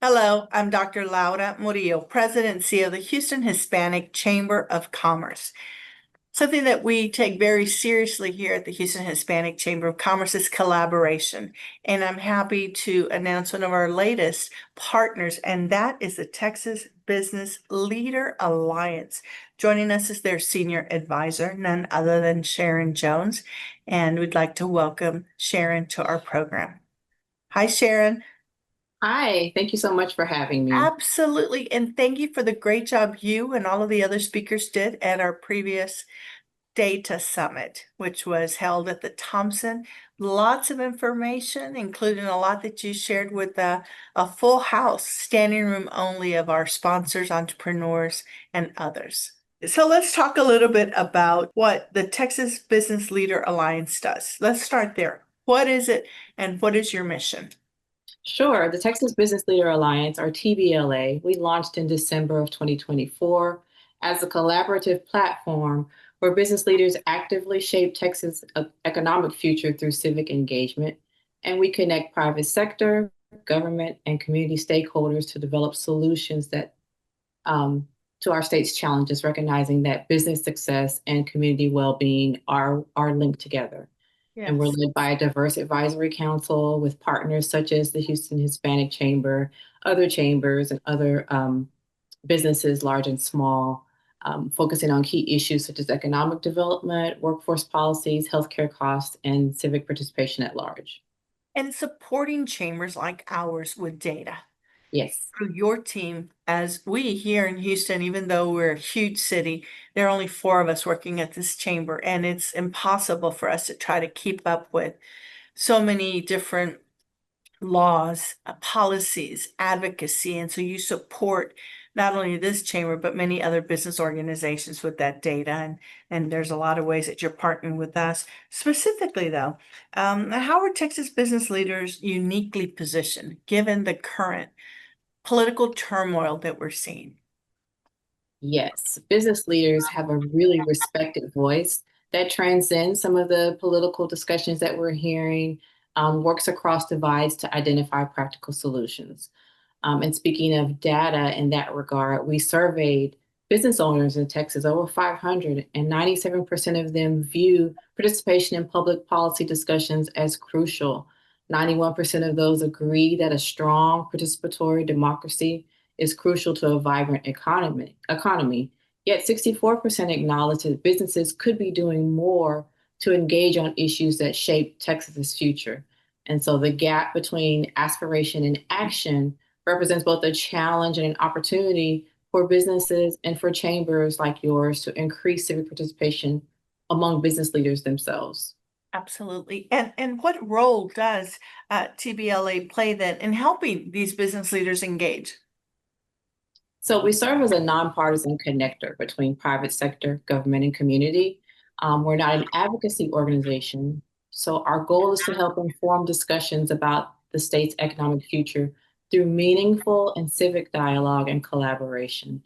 Hello, I'm Dr. Laura Murillo, President and CEO of the Houston Hispanic Chamber of Commerce. Something that we take very seriously here at the Houston Hispanic Chamber of Commerce is collaboration. And I'm happy to announce one of our latest partners, and that is the Texas Business Leader Alliance. Joining us is their senior advisor, none other than Sharon Jones. And we'd like to welcome Sharon to our program. Hi, Sharon. Hi, thank you so much for having me. Absolutely. And thank you for the great job you and all of the other speakers did at our previous Data Summit, which was held at the Thompson. Lots of information, including a lot that you shared with a full house, standing room only of our sponsors, entrepreneurs, and others. So let's talk a little bit about what the Texas Business Leader Alliance does. Let's start there. What is it and what is your mission? Sure, the Texas Business Leader Alliance, or TBLA, we launched in December of 2024 as a collaborative platform where business leaders actively shape Texas' economic future through civic engagement. And we connect private sector, government, and community stakeholders to develop solutions that to our state's challenges, recognizing that business success and community well-being are linked together. And we're Yes. led by a diverse advisory council with partners such as the Houston Hispanic Chamber, other chambers, and other businesses, large and small, focusing on key issues such as economic development, workforce policies, healthcare costs, and civic participation at large. And supporting chambers like ours with data. Yes. Through your team, as we here in Houston, even though we're a huge city, there are only four of us working at this chamber, and it's impossible for us to try to keep up with so many different laws, policies, advocacy. And so you support not only this chamber, but many other business organizations with that data. And there's a lot of ways that you're partnering with us. Specifically, though, how are Texas business leaders uniquely positioned given the current political turmoil that we're seeing? Yes, business leaders have a really respected voice that transcends some of the political discussions that we're hearing, works across divides to identify practical solutions. And speaking of data in that regard, we surveyed business owners in Texas, over 500, and 97% of them view participation in public policy discussions as crucial. 91% of those agree that a strong participatory democracy is crucial to a vibrant economy. Yet 64% acknowledge that businesses could be doing more to engage on issues that shape Texas's future. And so the gap between aspiration and action represents both a challenge and an opportunity for businesses and for chambers like yours to increase civic participation among business leaders themselves. Absolutely. And what role does TBLA play then in helping these business leaders engage? So we serve as a nonpartisan connector between private sector, government, and community. We're not an advocacy organization. So our goal is to help inform discussions about the state's economic future through meaningful and civic dialogue and collaboration.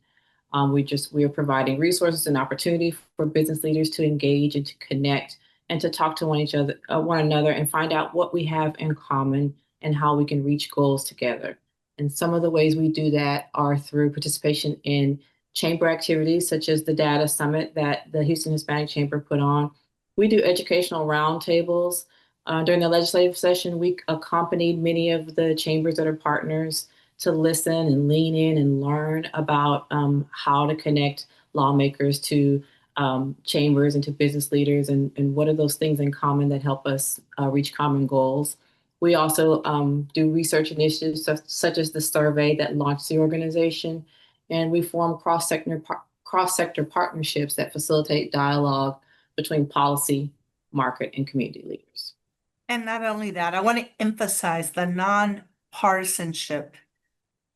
We are providing resources and opportunity for business leaders to engage and to connect and to talk to one another, and find out what we have in common and how we can reach goals together. And some of the ways we do that are through participation in chamber activities, such as the Data Summit that the Houston Hispanic Chamber put on. We do educational roundtables. During the legislative session, we accompanied many of the chambers that are partners to listen and lean in and learn about how to connect lawmakers to chambers and to business leaders, and what are those things in common that help us reach common goals. We also do research initiatives such as the survey that launched the organization, and we form cross-sector partnerships that facilitate dialogue between policy, market, and community leaders. And not only that, I want to emphasize the nonpartisanship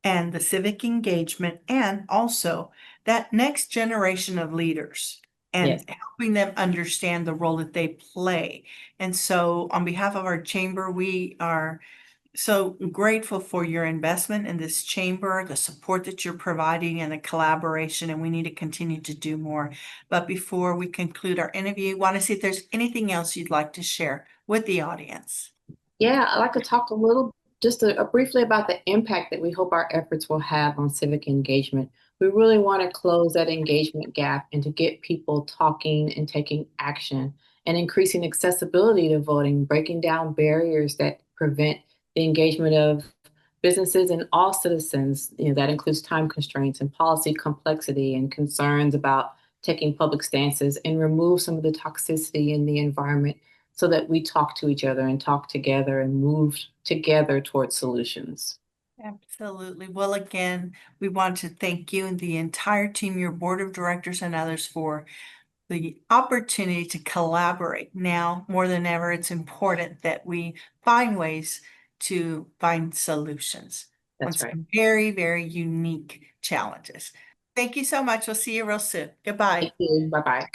and the civic engagement, and also that next generation of leaders Yes. and helping them understand the role that they play. And so, on behalf of our chamber, we are so grateful for your investment in this chamber, the support that you're providing, and the collaboration, and we need to continue to do more. But before we conclude our interview, I want to see if there's anything else you'd like to share with the audience. Yeah, I'd like to talk a little just briefly about the impact that we hope our efforts will have on civic engagement. We really want to close that engagement gap and to get people talking and taking action and increasing accessibility to voting, breaking down barriers that prevent the engagement of businesses and all citizens. That includes time constraints and policy complexity and concerns about taking public stances, and remove some of the toxicity in the environment so that we talk to each other and talk together and move together towards solutions. Absolutely. Well, again, we want to thank you and the entire team, your board of directors and others for the opportunity to collaborate. Now, more than ever, it's important that we find ways to find solutions on That's right. some very, very unique challenges. Thank you so much. We'll see you real soon. Goodbye. Thank you. Bye-bye.